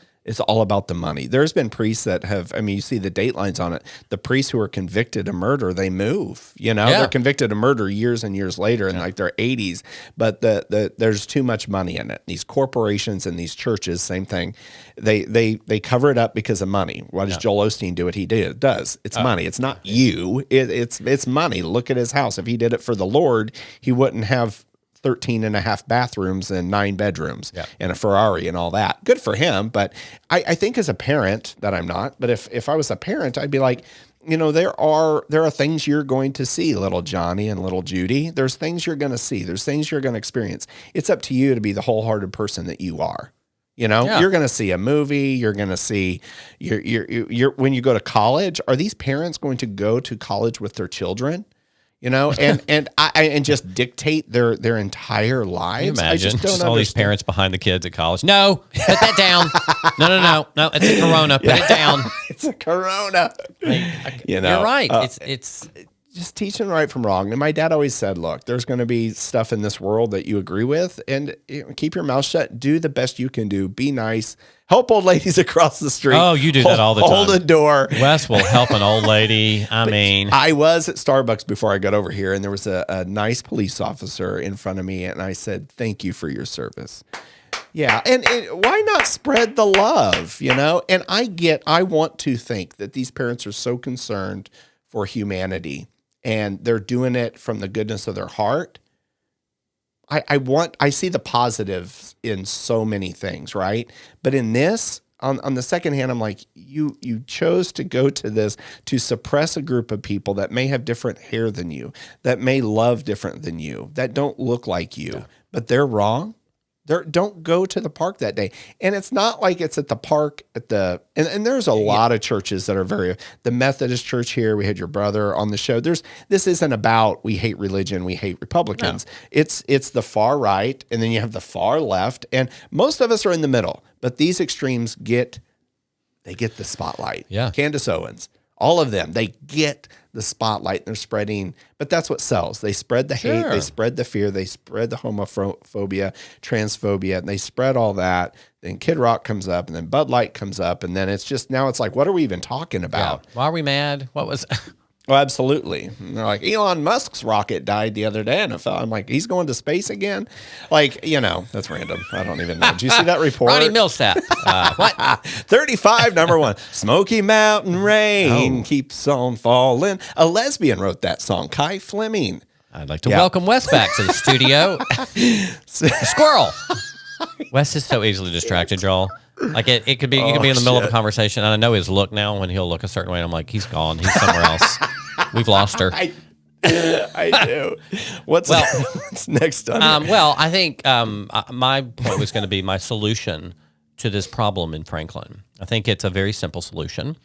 the money. There's been priests that have, you see the date lines on it. The priests who are convicted of murder, they move, they're convicted of murder years and years later in like their 80s, but there's too much money in it. These corporations and these churches, same thing. They cover it up because of money. Why does Joel Osteen do what he does? It's money. It's not you. It's money. Look at his house. If he did it for the Lord, he wouldn't have 13 and a half bathrooms and 9 bedrooms and a Ferrari and all that. Good for him. But I think as a parent, that I'm not, but if I was a parent, I'd be like, there are things you're going to see, little Johnny and little Judy. There's things you're going to see. There's things you're going to experience. It's up to you to be the wholehearted person that you are. You're going to see a movie. You're going to see when you go to college, are these parents going to go to college with their children? And just dictate their entire lives. I just don't understand. All these parents behind the kids at college. No, put that down. No. It's a Corona. Put it down. It's a Corona. You're right. It's just teaching right from wrong. And my dad always said, look, there's going to be stuff in this world that you agree with, and keep your mouth shut. Do the best you can do. Be nice. Help old ladies across the street. Oh, you do that all the time. Hold the door. Wes will help an old lady. I was at Starbucks before I got over here, and there was a nice police officer in front of me, and I said, thank you for your service. Yeah, and why not spread the love, And I want to think that these parents are so concerned for humanity, and they're doing it from the goodness of their heart. I see the positives in so many things, right? But in this, on the second hand, I'm like, you chose to go to this to suppress a group of people that may have different hair than you, that may love different than you, that don't look like you, but they're wrong. Don't go to the park that day. And it's not like it's at the park and there's a lot of churches that are the Methodist church here, we had your brother on the show. This isn't about we hate religion, we hate Republicans. No. It's the far right, and then you have the far left, and most of us are in the middle. But these extremes get the spotlight. Yeah. Candace Owens, all of them, they get the spotlight, and they're spreading, but that's what sells. They spread the hate, they spread the fear, they spread the homophobia, transphobia, and they spread all that. Then Kid Rock comes up, and then Bud Light comes up, and then now it's like, what are we even talking about? Yeah. Why are we mad? What was... Well, absolutely. And they're like, Elon Musk's rocket died the other day, and I'm like, he's going to space again? Like, that's random. I don't even know. Did you see that report? Ronnie Millsap. What? 35, number one. Smoky Mountain Rain keeps on falling. A lesbian wrote that song, Kai Fleming. I'd like to welcome Wes back to the studio. Squirrel. Wes is so easily distracted, y'all. Like it could be, you could be in the middle of a conversation, and I know his look now when he'll look a certain way, and I'm like, he's gone. He's somewhere else. We've lost her. I do. What's next on well, I think my point was going to be my solution to this problem in Franklin. I think it's a very simple solution.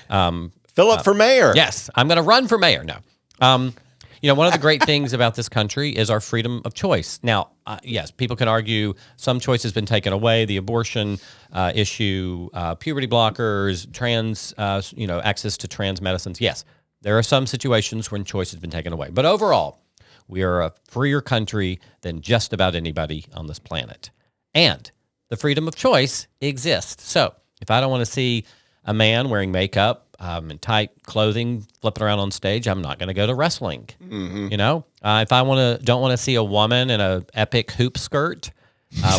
Philip for mayor. Yes, I'm going to run for mayor. No. One of the great things about this country is our freedom of choice. Now, yes, people can argue some choice has been taken away, the abortion issue, puberty blockers, trans, access to trans medicines. Yes, there are some situations when choice has been taken away. But overall, we are a freer country than just about anybody on this planet. And the freedom of choice exists. So if I don't want to see a man wearing makeup, and tight clothing flipping around on stage, I'm not going to go to wrestling. Mm-hmm. If I don't want to see a woman in a epic hoop skirt,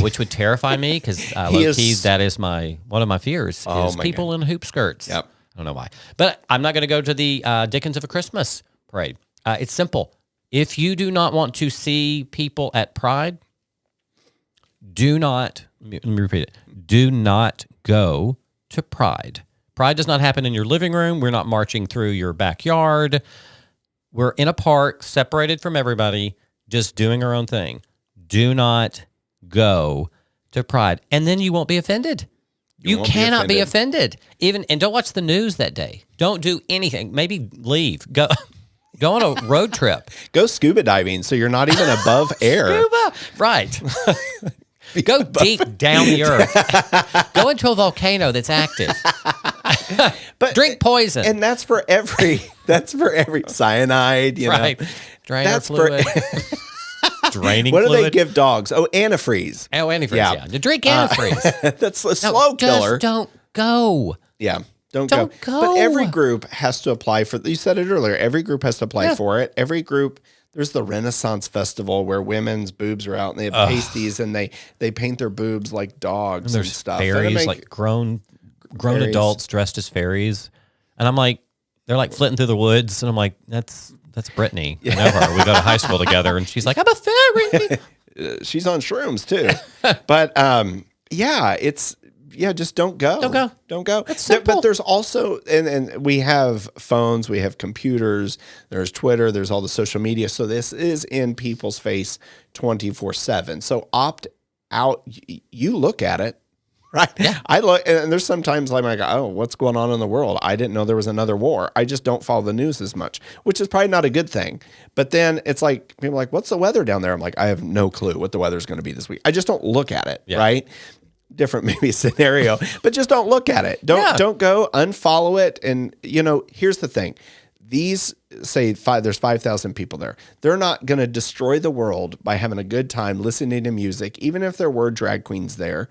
which would terrify me because low-key that is one of my fears is people in hoop skirts. Yep. I don't know why, but I'm not going to go to the Dickens of a Christmas parade. It's simple. If you do not want to see people at Pride, let me repeat it. Do not go to Pride. Pride does not happen in your living room. We're not marching through your backyard. We're in a park, separated from everybody, just doing our own thing. Do not go to Pride. And then you won't be offended. You cannot be offended. And don't watch the news that day. Don't do anything. Maybe leave. Go on a road trip. Go scuba diving so you're not even above air. Scuba. Right. Go deep down the earth. Go into a volcano that's active. But drink poison. And that's for every cyanide, right. Drainer fluid. Draining what fluid. Do they give dogs? Oh, antifreeze. Oh, antifreeze, yeah. Drink antifreeze. That's a slow killer. Just don't go. Yeah. Don't go. But every group has to apply for, you said it earlier, every group has to apply for it. Every group, there's the Renaissance Festival where women's boobs are out and they have pasties and they paint their boobs like dogs and stuff. Fairies, like grown adults dressed as fairies. And I'm like, they're like flitting through the woods. And I'm like, that's Brittany. I know her. We go to high school together. And she's like, I'm a fairy. She's on shrooms too. But just don't go. Don't go. It's simple. But there's also, and we have phones, we have computers, there's Twitter, there's all the social media. So this is in people's face 24/7. So opt out. You look at it. Right. Yeah. I look, and there's sometimes I'm like, oh, what's going on in the world? I didn't know there was another war. I just don't follow the news as much, which is probably not a good thing. But then it's like, people are like, what's the weather down there? I'm like, I have no clue what the weather's going to be this week. I just don't look at it. Yeah. Right. Different maybe scenario, but just don't look at it. Don't go, unfollow it. And here's the thing. these there's 5,000 people there. They're not going to destroy the world by having a good time listening to music, even if there were drag queens there.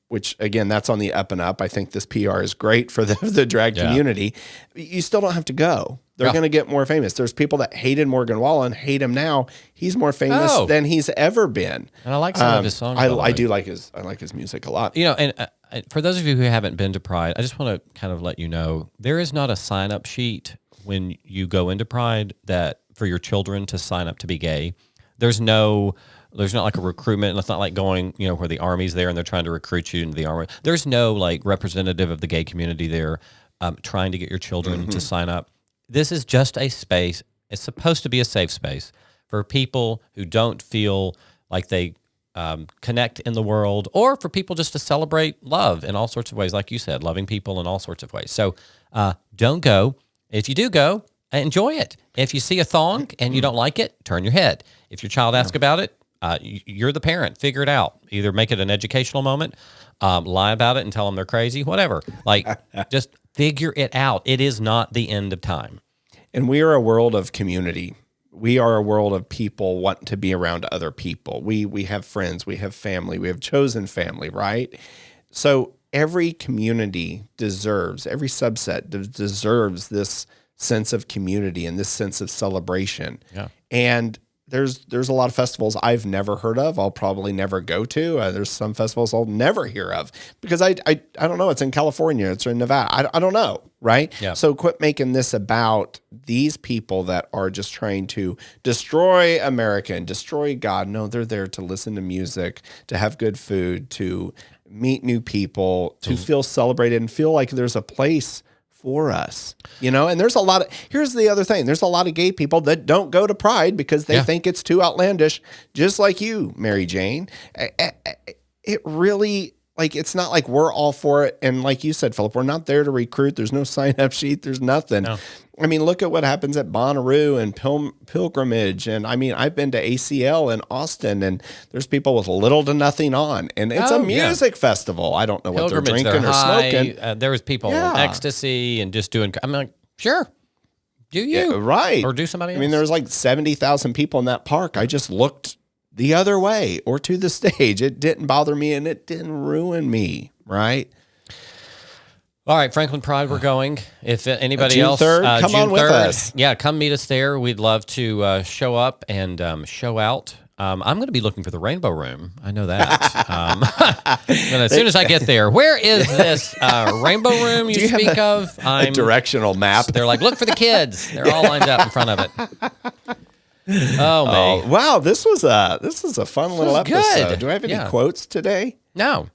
Which again, that's on the up and up. I think this PR is great for the drag community. You still don't have to go. They're going to get more famous. There's people that hated Morgan Wallen, hate him now. He's more famous than he's ever been. And I like some of his songs. I do like his music a lot. And for those of you who haven't been to Pride, I just want to kind of let you know, there is not a sign-up sheet when you go into Pride that for your children to sign up to be gay. There's not like a recruitment, and it's not like going, where the Army's there and they're trying to recruit you into the Army. There's no like representative of the gay community there trying to get your children to sign up. This is just a space. It's supposed to be a safe space for people who don't feel like they connect in the world, or for people just to celebrate love in all sorts of ways, like you said, loving people in all sorts of ways. So don't go. If you do go, enjoy it. If you see a thong and you don't like it, turn your head. If your child asks about it, you're the parent. Figure it out. Either make it an educational moment, lie about it and tell them they're crazy, whatever. Like, just figure it out. It is not the end of time. And we are a world of community. We are a world of people wanting to be around other people. We have friends, we have family, we have chosen family, right? So every community deserves, every subset deserves this sense of community and this sense of celebration. Yeah. And there's a lot of festivals I've never heard of. I'll probably never go to. There's some festivals I'll never hear of because I don't know. It's in California. It's in Nevada. I don't know. Right. Yeah. So quit making this about these people that are just trying to destroy America and destroy God. No, they're there to listen to music, to have good food, to meet new people, to feel celebrated and feel like there's a place for us, and there's a lot of, here's the other thing. There's a lot of gay people that don't go to Pride because they think it's too outlandish, just like you, Mary Jane. It really, it's not like we're all for it. And like you said, Philip, we're not there to recruit. There's no sign-up sheet. There's nothing. No. I mean, look at what happens at Bonnaroo and Pilgrimage. And I mean, I've been to ACL in Austin, and there's people with little to nothing on. And it's a music festival. I don't know what they're drinking or smoking. There was people on ecstasy and just doing, I'm like, sure, do you. Yeah, right. Or do somebody else. I mean, there was like 70,000 people in that park. I just looked the other way or to the stage. It didn't bother me, and it didn't ruin me, right? All right, Franklin Pride, we're going. If anybody June else, 3rd, come June on with 3rd, us. Yeah, come meet us there. We'd love to show up and show out. I'm going to be looking for the Rainbow Room. I know that. As soon as I get there, where is this Rainbow Room you speak of? A directional map. They're like, look for the kids. They're all lined up in front of it. Oh, man. Wow, this was a fun little episode. Good. Do I have any quotes today? No.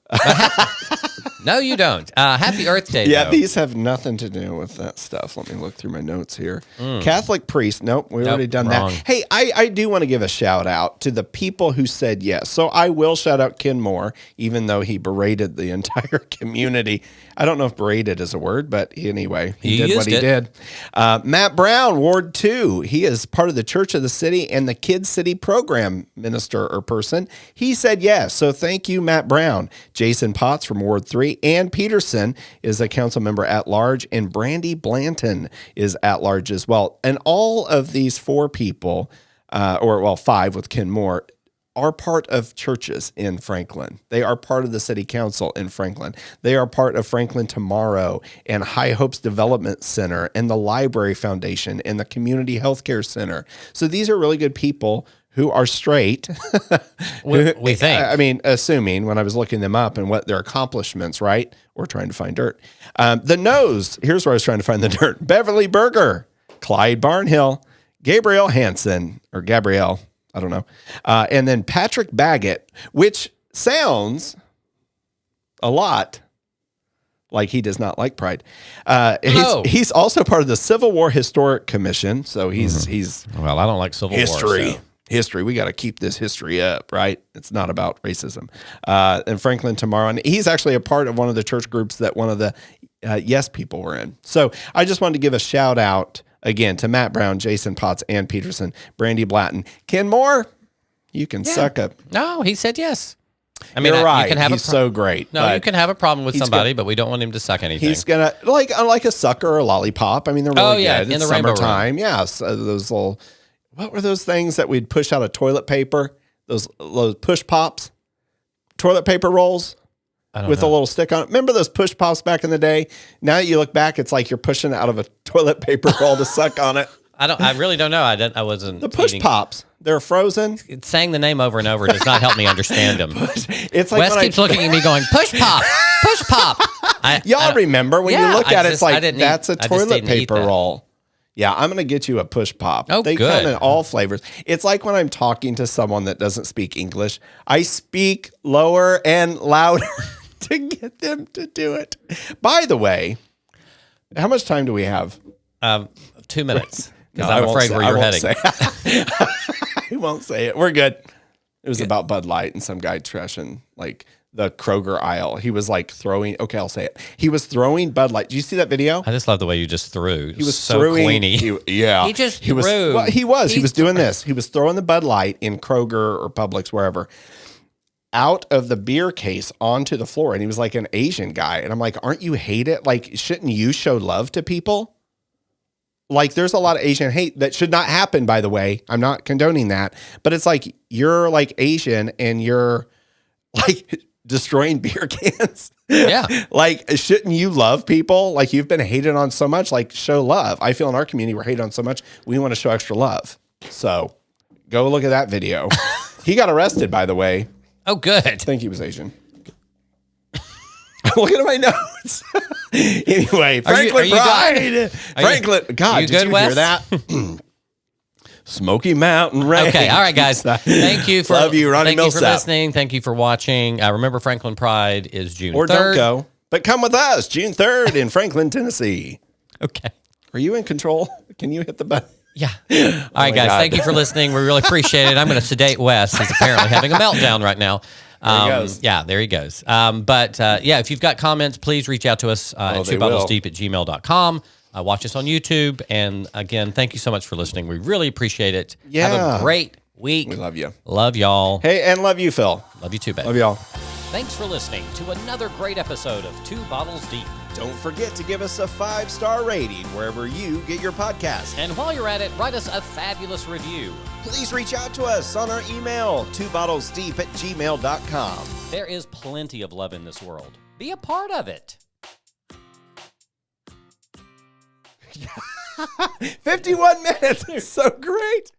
No, you don't. Happy Earth Day, Yeah, though. these have nothing to do with that stuff. Let me look through my notes here. Catholic priest. Nope, we've already done wrong. that. Hey, I do want to give a shout out to the people who said yes. So I will shout out Ken Moore, even though he berated the entire community. I don't know if berated is a word, but anyway, he did what he did. Matt Brown, Ward 2. He is part of the Church of the City and the Kids City program minister or person. He said yes. So thank you, Matt Brown. Jason Potts from Ward 3. Ann Peterson is a council member at large, and Brandy Blanton is at large as well. And all of these four people, five with Ken Moore, are part of churches in Franklin. They are part of the city council in Franklin. They are part of Franklin Tomorrow and High Hopes Development Center and the Library Foundation and the Community Healthcare Center. So these are really good people who are straight. We think. I mean, assuming when I was looking them up and what their accomplishments, right? We're trying to find dirt. The Nose, here's where I was trying to find the dirt. Beverly Berger, Clyde Barnhill, Gabrielle Hansen, or Gabrielle, I don't know. And then Patrick Baggett, which sounds a lot like he does not like Pride. He's also part of the Civil War Historic Commission. So he's well, I don't like Civil War. History. We got to keep this history up, right? It's not about racism. And Franklin Tomorrow. And he's actually a part of one of the church groups that one of the Yes people were in. So I just wanted to give a shout out again to Matt Brown, Jason Potts, Ann Peterson, Brandy Blanton, Ken Moore. You can suck up. No, he said yes. I mean, You're right. You can have he's so great. No, you can have a problem with somebody, but we don't want him to suck anything. He's gonna like a sucker or a lollipop. I mean, they're really good. In It's the rainbow summertime. room. Yes, those little. What were those things that we'd push out of toilet paper? Those push pops, toilet paper rolls with a little stick on it. Remember those push pops back in the day? Now that you look back, it's like you're pushing out of a toilet paper roll to suck on it. I really don't know. I wasn't. The push pops. They're frozen. Saying the name over and over does not help me understand them. It's like Wes keeps looking at me going, push pop, push pop. Y'all remember when you look at it, it's like that's a I just toilet didn't eat paper that. roll. Yeah, I'm going to get you a push pop. Oh, they good. come in all flavors. It's like when I'm talking to someone that doesn't speak English, I speak lower and louder to get them to do it. By the way, how much time do we have? 2 minutes. Because No, I'm afraid where you're heading. I won't say it. We're good. It was about Bud Light and some guy trashing like the Kroger aisle. He was like throwing. Okay, I'll say it. He was throwing Bud Light. Did you see that video? I just love the way you just threw. He was so throwing. Queenie. He threw. Well, he was doing this. He was throwing the Bud Light in Kroger or Publix, wherever, out of the beer case onto the floor. And he was like an Asian guy. And I'm like, aren't you hate it? Like, shouldn't you show love to people? Like, there's a lot of Asian hate that should not happen, by the way. I'm not condoning that. But it's like, you're like Asian and you're like destroying beer cans. Yeah. Like, shouldn't you love people? Like, you've been hated on so much. Like, show love. I feel in our community, we're hated on so much. We want to show extra love. So go look at that video. He got arrested, by the way. Oh, good. I think he was Asian. Look at my notes. Anyway, Franklin Pride. Franklin, God, did you hear that? Smoky Mountain Rain. Okay, all right, guys. Thank you for Love you, Ronnie Thank you for Millsap. listening. Thank you for watching. Remember, Franklin Pride is June 3rd. Or don't go, but come with us, June 3rd in Franklin, Tennessee. Okay. Are you in control? Can you hit the button? Yeah. All right, guys. God. Thank you for listening. We really appreciate it. I'm going to sedate Wes. He's apparently having a meltdown right now. There he goes. Yeah, there he goes. If you've got comments, please reach out to us at twobottlesdeep@gmail.com. Watch us on YouTube. And again, thank you so much for listening. We really appreciate it. Yeah. Have a great week. We love you. Love y'all. Hey, and love you, Phil. Love you too, babe. Love y'all. Thanks for listening to another great episode of Two Bottles Deep. Don't forget to give us a 5-star rating wherever you get your podcast. And while you're at it, write us a fabulous review. Please reach out to us on our email, twobottlesdeep@gmail.com. There is plenty of love in this world. Be a part of it. 51 minutes. It's so great.